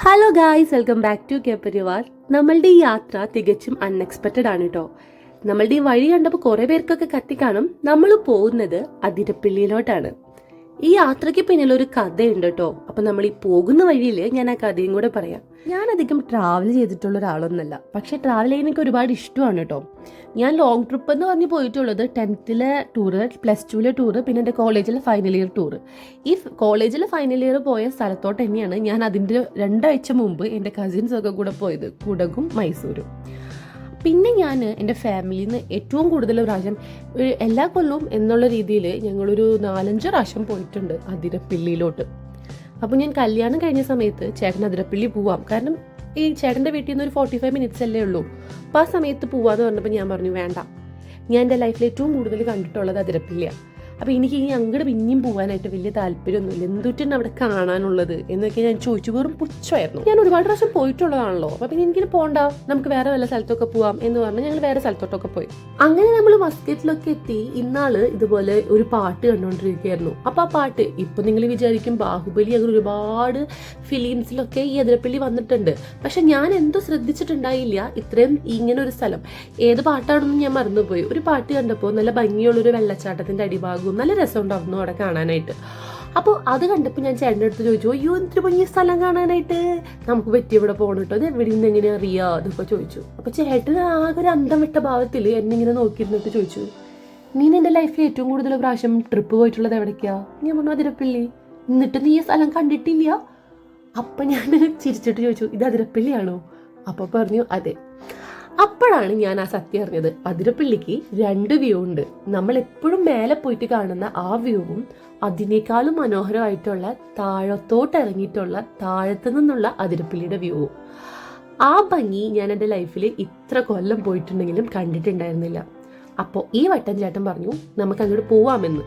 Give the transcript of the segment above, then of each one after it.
Hello guys, welcome back to K Parivar. നമ്മളുടെ ഈ യാത്ര തികച്ചും അൺഎക്സ്പെക്റ്റഡ് ആണ് കേട്ടോ. നമ്മളുടെ ഈ വഴി കണ്ടപ്പോൾ കുറേ പേർക്കൊക്കെ കത്തിക്കാണും. നമ്മൾ പോകുന്നത് അതിരപ്പള്ളിയിലോട്ടാണ്. ഈ യാത്രയ്ക്ക് പിന്നിൽ ഒരു കഥയുണ്ട് കേട്ടോ. അപ്പം നമ്മൾ ഈ പോകുന്ന വഴിയിൽ ഞാൻ ആ കഥയും കൂടെ പറയാം. ഞാൻ അധികം ട്രാവൽ ചെയ്തിട്ടുള്ള ഒരാളൊന്നല്ല, പക്ഷെ ട്രാവൽ ചെയ്യാൻ എനിക്ക് ഒരുപാട് ഇഷ്ടമാണ് കേട്ടോ. ഞാൻ ലോങ് ട്രിപ്പ് എന്ന് പറഞ്ഞ് പോയിട്ടുള്ളത് 10th ടൂറ്, +2 ടൂറ്, പിന്നെ എൻ്റെ കോളേജിലെ ഫൈനൽ ഇയർ ടൂറ്. ഈ കോളേജിലെ ഫൈനൽ ഇയർ പോയ സ്ഥലത്തോട്ട് തന്നെയാണ് ഞാൻ അതിൻ്റെ 2 ആഴ്ച മുമ്പ് എൻ്റെ കസിൻസൊക്കെ കൂടെ പോയത്, കുടകും മൈസൂരും. പിന്നെ ഞാൻ എൻ്റെ ഫാമിലിയിൽ നിന്ന് ഏറ്റവും കൂടുതൽ പ്രാവശ്യം എല്ലാ കൊല്ലവും എന്നുള്ള രീതിയിൽ ഞങ്ങളൊരു 4-5 പ്രാവശ്യം പോയിട്ടുണ്ട് അതിരപ്പള്ളിയിലോട്ട്. അപ്പോൾ ഞാൻ കല്യാണം കഴിഞ്ഞ സമയത്ത് ചേട്ടൻ അതിരപ്പള്ളി പോവാം, കാരണം ഈ ചേട്ടൻ്റെ വീട്ടിൽ നിന്ന് ഒരു 45 മിനിറ്റ്സ് അല്ലേ ഉള്ളൂ. അപ്പോൾ ആ സമയത്ത് പോവാന്ന് പറഞ്ഞപ്പോൾ ഞാൻ പറഞ്ഞു വേണ്ട, ഞാൻ എൻ്റെ ലൈഫിൽ ഏറ്റവും കൂടുതൽ കണ്ടിട്ടുള്ളത് അതിരപ്പള്ളിയാണ്. അപ്പോൾ എനിക്ക് ഇനി അങ്ങോട്ട് പിന്നെയും പോകാനായിട്ട് വലിയ താല്പര്യമൊന്നുമില്ല, എന്തുട്ടാണ് അവിടെ കാണാനുള്ളത് എന്നൊക്കെ ഞാൻ ചോദിച്ചു. വെറും പുച്ഛമായിരുന്നു. ഞാൻ ഒരുപാട് പ്രാവശ്യം പോയിട്ടുള്ളതാണല്ലോ, അപ്പോൾ പിന്നെ എനിക്കിന് പോകണ്ട, നമുക്ക് വേറെ വല്ല സ്ഥലത്തൊക്കെ പോവാം എന്ന് പറഞ്ഞ് ഞങ്ങൾ വേറെ സ്ഥലത്തോട്ടൊക്കെ പോയി. അങ്ങനെ നമ്മൾ മസ്കറ്റിലൊക്കെ എത്തി. ഇന്നാള് ഇതുപോലെ ഒരു പാട്ട് കണ്ടുകൊണ്ടിരിക്കുകയായിരുന്നു. അപ്പോൾ ആ പാട്ട് ഇപ്പം നിങ്ങൾ വിചാരിക്കും ബാഹുബലി അങ്ങനെ ഒരുപാട് ഫിലിംസിലൊക്കെ ഈ അതിരപ്പള്ളി വന്നിട്ടുണ്ട്, പക്ഷെ ഞാൻ എന്തോ ശ്രദ്ധിച്ചിട്ടുണ്ടായില്ല ഇത്രയും ഇങ്ങനെ ഒരു സ്ഥലം. ഏത് പാട്ടാണെന്ന് ഞാൻ മറന്നുപോയി. ഒരു പാട്ട് കണ്ടപ്പോൾ നല്ല ഭംഗിയുള്ളൊരു വെള്ളച്ചാട്ടത്തിൻ്റെ അടിഭാഗം, നല്ല രസമുണ്ടായിരുന്നു അവിടെ കാണാനായിട്ട്. അപ്പോൾ അത് കണ്ടപ്പോൾ ഞാൻ ചേട്ടൻ്റെ അടുത്ത് ചോദിച്ചു, അയ്യോ എന്തൊരു ഭംഗി സ്ഥലം കാണാനായിട്ട്, നമുക്ക് പറ്റിയ ഇവിടെ പോകണം കേട്ടോ, അത് എവിടെ നിന്ന് എങ്ങനെ അറിയാം അതൊക്കെ ചോദിച്ചു. അപ്പോൾ ചേട്ടൻ ആകെ ഒരു അന്തം വിട്ട ഭാവത്തിൽ എന്നെ ഇങ്ങനെ നോക്കിയിരുന്നിട്ട് ചോദിച്ചു, നീ എൻ്റെ ലൈഫിൽ ഏറ്റവും കൂടുതൽ പ്രാവശ്യം ട്രിപ്പ് പോയിട്ടുള്ളത് എവിടേക്കാ? ഞാൻ പറഞ്ഞു അതിരപ്പള്ളി. എന്നിട്ട് നീ ഈ സ്ഥലം കണ്ടിട്ടില്ല? അപ്പം ഞാൻ ചിരിച്ചിട്ട് ചോദിച്ചു, ഇത് അതിരപ്പള്ളിയാണോ? അപ്പോൾ പറഞ്ഞു അതെ. അപ്പോഴാണ് ഞാൻ ആ സത്യം അറിഞ്ഞത്. അതിരപ്പള്ളിക്ക് 2 വ്യൂ ഉണ്ട്. നമ്മൾ എപ്പോഴും മേലെ പോയിട്ട് കാണുന്ന ആ വ്യൂവും അതിനേക്കാളും മനോഹരമായിട്ടുള്ള താഴത്തോട്ട് ഇറങ്ങിയിട്ടുള്ള താഴത്തു നിന്നുള്ള അതിരപ്പള്ളിയുടെ വ്യൂവും. ആ ഭംഗി ഞാൻ എൻ്റെ ലൈഫിൽ ഇത്ര കൊല്ലം പോയിട്ടുണ്ടെങ്കിലും കണ്ടിട്ടുണ്ടായിരുന്നില്ല. അപ്പോൾ ഈ വട്ടം ചേട്ടൻ പറഞ്ഞു നമുക്ക് അങ്ങോട്ട് പോവാമെന്ന്.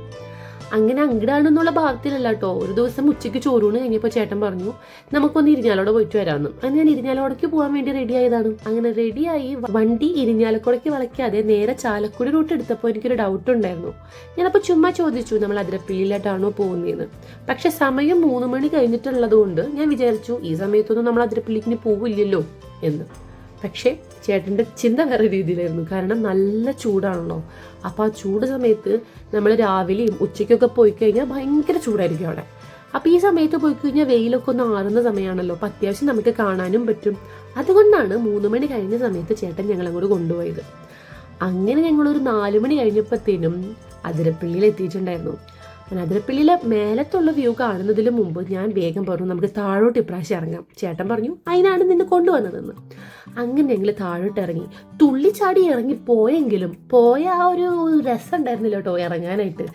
അങ്ങനെ അങ്ങടാണെന്നുള്ള ഭാവത്തിലല്ല കേട്ടോ. ഒരു ദിവസം ഉച്ചയ്ക്ക് ചോറൂണ് കഴിഞ്ഞപ്പോൾ ചേട്ടൻ പറഞ്ഞു നമുക്കൊന്ന് ഇരിഞ്ഞാലോടെ പോയിട്ട് വരാമെന്ന്. അങ്ങനെ ഞാൻ ഇരിഞ്ഞാലോടേക്ക് പോകാൻ വേണ്ടി റെഡി ആയതാണ്. അങ്ങനെ റെഡിയായി വണ്ടി ഇരിഞ്ഞാലക്കുടയ്ക്ക് വളയ്ക്കാതെ നേരെ ചാലക്കുടി റൂട്ട് എടുത്തപ്പോൾ എനിക്കൊരു ഡൗട്ട് ഉണ്ടായിരുന്നു. ഞാനപ്പോൾ ചുമ്മാ ചോദിച്ചു നമ്മൾ അതിരപ്പള്ളിയിലായിട്ടാണോ പോകുന്നതെന്ന്. പക്ഷെ സമയം 3 മണി കഴിഞ്ഞിട്ടുള്ളത് കൊണ്ട് ഞാൻ വിചാരിച്ചു ഈ സമയത്തൊന്നും നമ്മൾ അതിരപ്പള്ളിക്ക് പോവില്ലല്ലോ എന്ന്. പക്ഷേ ചേട്ടൻ്റെ ചിന്ത വേറെ രീതിയിലായിരുന്നു. കാരണം നല്ല ചൂടാണല്ലോ. അപ്പോൾ ആ ചൂട് സമയത്ത് നമ്മൾ രാവിലെയും ഉച്ചയ്ക്കൊക്കെ പോയി കഴിഞ്ഞാൽ ഭയങ്കര ചൂടായിരിക്കും അവിടെ. അപ്പോൾ ഈ സമയത്ത് പോയി കഴിഞ്ഞാൽ വെയിലൊക്കെ ഒന്ന് ആറുന്ന സമയമാണല്ലോ, അപ്പോൾ അത്യാവശ്യം നമുക്ക് കാണാനും പറ്റും. അതുകൊണ്ടാണ് 3 മണി കഴിഞ്ഞ സമയത്ത് ചേട്ടൻ ഞങ്ങളങ്ങോട്ട് കൊണ്ടുപോയത്. അങ്ങനെ ഞങ്ങളൊരു 4 മണി കഴിഞ്ഞപ്പോഴത്തേനും അതിരപ്പള്ളിയിൽ എത്തിയിട്ടുണ്ടായിരുന്നു. അതിരപ്പള്ളിയിലെ മേലത്തുള്ള വ്യൂ കാണുന്നതിന് മുമ്പ് ഞാൻ വേഗം പറഞ്ഞു നമുക്ക് താഴോട്ട് ഇപ്രാവശ്യം ഇറങ്ങാം. ചേട്ടൻ പറഞ്ഞു അതിനാണ് നിന്നെ കൊണ്ടുവന്നതെന്ന്. അങ്ങനെ ഞങ്ങൾ താഴോട്ട് ഇറങ്ങി. തുള്ളിച്ചാടി ഇറങ്ങി പോയെങ്കിലും പോയ ആ ഒരു രസം ഉണ്ടായിരുന്നില്ല കേട്ടോ ഇറങ്ങാനായിട്ട്.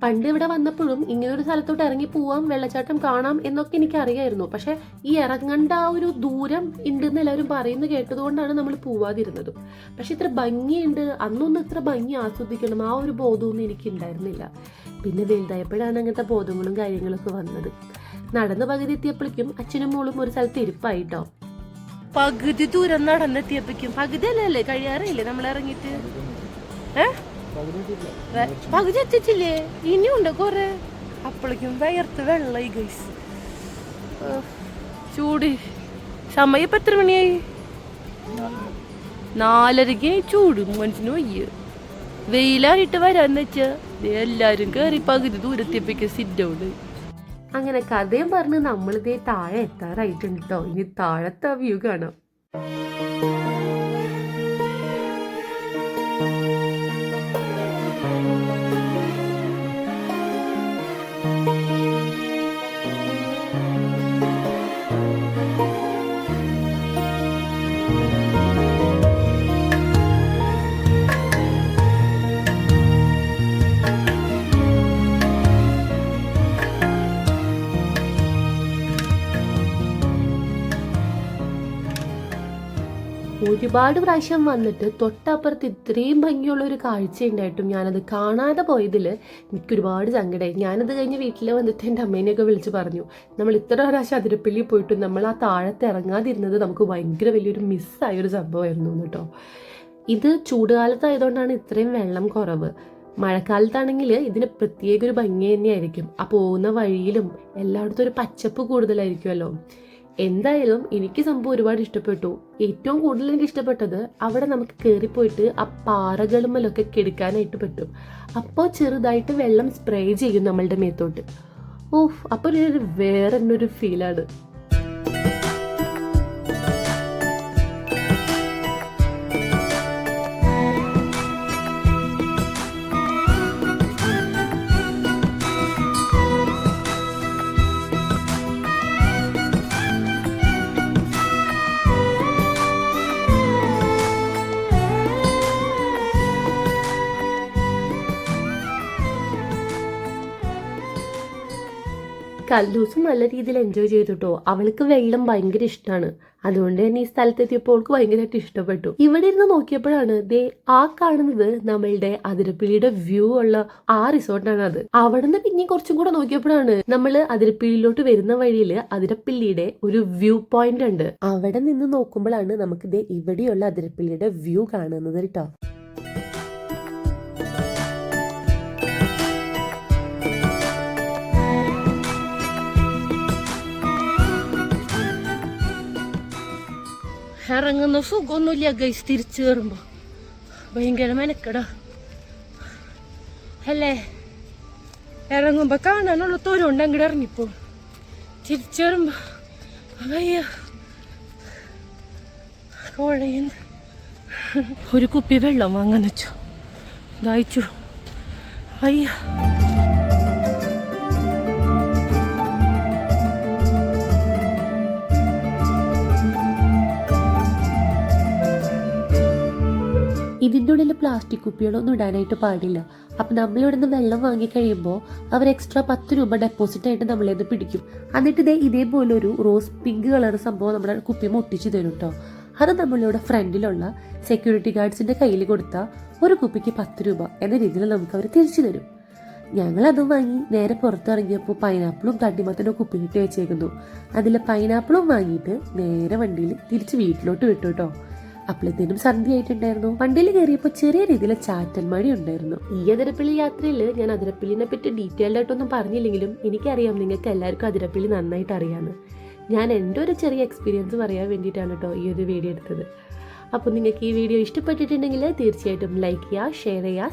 പണ്ട് ഇവിടെ വന്നപ്പോഴും ഇങ്ങനൊരു സ്ഥലത്തോട്ട് ഇറങ്ങി പോവാം, വെള്ളച്ചാട്ടം കാണാം എന്നൊക്കെ എനിക്ക് അറിയായിരുന്നു. പക്ഷെ ഈ ഇറങ്ങേണ്ട ആ ഒരു ദൂരം ഉണ്ടെന്ന് എല്ലാവരും പറയുന്നത് കേട്ടതുകൊണ്ടാണ് നമ്മൾ പോവാതിരുന്നത്. പക്ഷെ ഇത്ര ഭംഗിയുണ്ട്, അന്നൊന്നും ഇത്ര ഭംഗി ആസ്വദിക്കണം ആ ഒരു ബോധമൊന്നും എനിക്ക് ഉണ്ടായിരുന്നില്ല. പിന്നെ വലുതായപ്പോഴാണ് അങ്ങനത്തെ ബോധങ്ങളും കാര്യങ്ങളൊക്കെ വന്നത്. നടന്ന് പകുതി എത്തിയപ്പോഴേക്കും അച്ഛനും മോളും ഒരു സ്ഥലത്ത് ഇരിപ്പായിട്ടോ. പകുതി ദൂരം നടന്നെത്തിയപ്പോഴേക്കും പകുതി അല്ലേ കഴിയാറില്ലേ നമ്മൾ ഇറങ്ങിയിട്ട്? പകുതി എത്തിച്ചില്ലേ? ഇനിയുണ്ട് കൊറേ. അപ്പോഴേക്കും വയർത്ത് വെള്ളമായി ഗൈസ്. ചൂട് സമയം ഇപ്പൊ എത്ര മണിയായി? 4:30 ചൂട് മനസ്സിന് വയ്യ. വെയിലായിട്ട് വരാന്ന് വെച്ചാ എല്ലാരും കേറി പകുതി ദൂരത്തിയപ്പോഴേക്കും സിറ്റ്. അങ്ങനെ കഥയും പറഞ്ഞ് നമ്മളിതേ താഴെ എത്താറായിട്ടുണ്ട് കേട്ടോ. ഇനി താഴത്തെ വ്യൂ കാണാം. ഒരുപാട് പ്രാവശ്യം വന്നിട്ട് തൊട്ടപ്പുറത്ത് ഇത്രയും ഭംഗിയുള്ള ഒരു കാഴ്ച ഉണ്ടായിട്ടും ഞാനത് കാണാതെ പോയതിൽ എനിക്ക് ഒരുപാട് സങ്കടമായി. ഞാനത് കഴിഞ്ഞ് വീട്ടിൽ വന്നിട്ട് എൻ്റെ അമ്മേനെയൊക്കെ വിളിച്ച് പറഞ്ഞു നമ്മൾ ഇത്ര പ്രാവശ്യം അതിരപ്പള്ളി പോയിട്ടും നമ്മൾ ആ താഴത്ത് ഇറങ്ങാതിരുന്നത് നമുക്ക് ഭയങ്കര വലിയൊരു മിസ്സായൊരു സംഭവമായിരുന്നു കേട്ടോ. ഇത് ചൂടുകാലത്തായതുകൊണ്ടാണ് ഇത്രയും വെള്ളം കുറവ്. മഴക്കാലത്താണെങ്കിൽ ഇതിന് പ്രത്യേക ഒരു ഭംഗി തന്നെയായിരിക്കും. ആ പോകുന്ന വഴിയിലും എല്ലായിടത്തും ഒരു പച്ചപ്പ് കൂടുതലായിരിക്കുമല്ലോ. എന്തായാലും എനിക്ക് സംഭവം ഒരുപാട് ഇഷ്ടപ്പെട്ടു. ഏറ്റവും കൂടുതൽ എനിക്ക് ഇഷ്ടപ്പെട്ടത് അവിടെ നമുക്ക് കയറിപ്പോയിട്ട് ആ പാറകളുമല്ലൊക്കെ കിടക്കാനായിട്ട് പറ്റും. അപ്പോൾ ചെറുതായിട്ട് വെള്ളം സ്പ്രേ ചെയ്യും നമ്മളുടെ മേത്തോട്ട്. ഓഹ്, അപ്പോൾ ഒരു വേറെ ഒരു ഫീലാണ്. കല്ലൂസും നല്ല രീതിയിൽ എൻജോയ് ചെയ്തിട്ടോ. അവൾക്ക് വെള്ളം ഭയങ്കര ഇഷ്ടമാണ്. അതുകൊണ്ട് തന്നെ ഈ സ്ഥലത്തെത്തിയപ്പോൾ അവൾക്ക് ഭയങ്കരമായിട്ട് ഇഷ്ടപ്പെട്ടു. ഇവിടെ ഇരുന്ന് നോക്കിയപ്പോഴാണ് ദേ ആ കാണുന്നത് നമ്മളുടെ അതിരപ്പിള്ളിയുടെ വ്യൂ ഉള്ള ആ റിസോർട്ടാണ് അത്. അവിടെ നിന്ന് പിന്നെ കുറച്ചും കൂടെ നോക്കിയപ്പോഴാണ് നമ്മൾ അതിരപ്പിള്ളിയിലോട്ട് വരുന്ന വഴിയിൽ അതിരപ്പിള്ളിയുടെ ഒരു വ്യൂ പോയിന്റ് ഉണ്ട്. അവിടെ നിന്ന് നോക്കുമ്പോഴാണ് നമുക്ക് ദേ ഇവിടെയുള്ള അതിരപ്പിള്ളിയുടെ വ്യൂ കാണുന്നത് കേട്ടോ. ഇറങ്ങുന്ന സുഖമൊന്നുമില്ല ഗൈസ്. തിരിച്ചു കയറുമ്പോ ഭയങ്കര മെനക്കെടാ അല്ലേ. ഇറങ്ങുമ്പോ കാണാനുള്ള തോരുണ്ട് അങ്ങോട്ട് ഇറങ്ങിപ്പോ. തിരിച്ചു കയറുമ്പോ അയ്യ കോഴയുന്നു. ഒരു കുപ്പി വെള്ളം വാങ്ങാൻ വെച്ചു. ദാഹിച്ചു അയ്യ. ഇതിൻ്റെ ഉള്ളിൽ പ്ലാസ്റ്റിക് കുപ്പികളൊന്നും ഇടാനായിട്ട് പാടില്ല. അപ്പം നമ്മളിവിടെ നിന്ന് വെള്ളം വാങ്ങിക്കഴിയുമ്പോൾ അവർ എക്സ്ട്രാ 10 രൂപ ഡെപ്പോസിറ്റ് ആയിട്ട് നമ്മളേത് പിടിക്കും. എന്നിട്ട് ഇതേപോലൊരു റോസ് പിങ്ക് കളർ സംഭവം നമ്മുടെ കുപ്പി ഒട്ടിച്ച് തരും കേട്ടോ. അത് നമ്മളിവിടെ ഫ്രണ്ടിലുള്ള സെക്യൂരിറ്റി ഗാർഡ്സിൻ്റെ കയ്യിൽ കൊടുത്താൽ ഒരു കുപ്പിക്ക് 10 രൂപ എന്ന രീതിയിൽ നമുക്ക് അവർ തിരിച്ചു തരും. ഞങ്ങളതും വാങ്ങി നേരെ പുറത്തിറങ്ങിയപ്പോൾ പൈനാപ്പിളും തണ്ണിമത്തനും കുപ്പിയിട്ട് വെച്ചേക്കുന്നു. അതിൽ പൈനാപ്പിളും വാങ്ങിയിട്ട് നേരെ വണ്ടിയിൽ തിരിച്ച് വീട്ടിലോട്ട് വിട്ടു കേട്ടോ. അപ്പോഴത്തേനും സന്ധ്യ ആയിട്ടുണ്ടായിരുന്നു. വണ്ടിയിൽ കയറിയപ്പോൾ ചെറിയ രീതിയിൽ ചാറ്റൽ മഴ ഉണ്ടായിരുന്നു. ഈ അതിരപ്പള്ളി യാത്രയിൽ ഞാൻ അതിരപ്പള്ളിനെ പറ്റി ഡീറ്റെയിൽഡ് ആയിട്ടൊന്നും പറഞ്ഞില്ലെങ്കിലും എനിക്കറിയാം നിങ്ങൾക്ക് എല്ലാവർക്കും അതിരപ്പള്ളി നന്നായിട്ട് അറിയാമെന്ന്. ഞാൻ എൻ്റെ ഒരു ചെറിയ എക്സ്പീരിയൻസ് പറയാൻ വേണ്ടിയിട്ടാണ് കേട്ടോ ഈ ഒരു വീഡിയോ എടുത്തത്. അപ്പോൾ നിങ്ങൾക്ക് ഈ വീഡിയോ ഇഷ്ടപ്പെട്ടിട്ടുണ്ടെങ്കിൽ തീർച്ചയായിട്ടും ലൈക്ക് ചെയ്യുക, ഷെയർ ചെയ്യുക,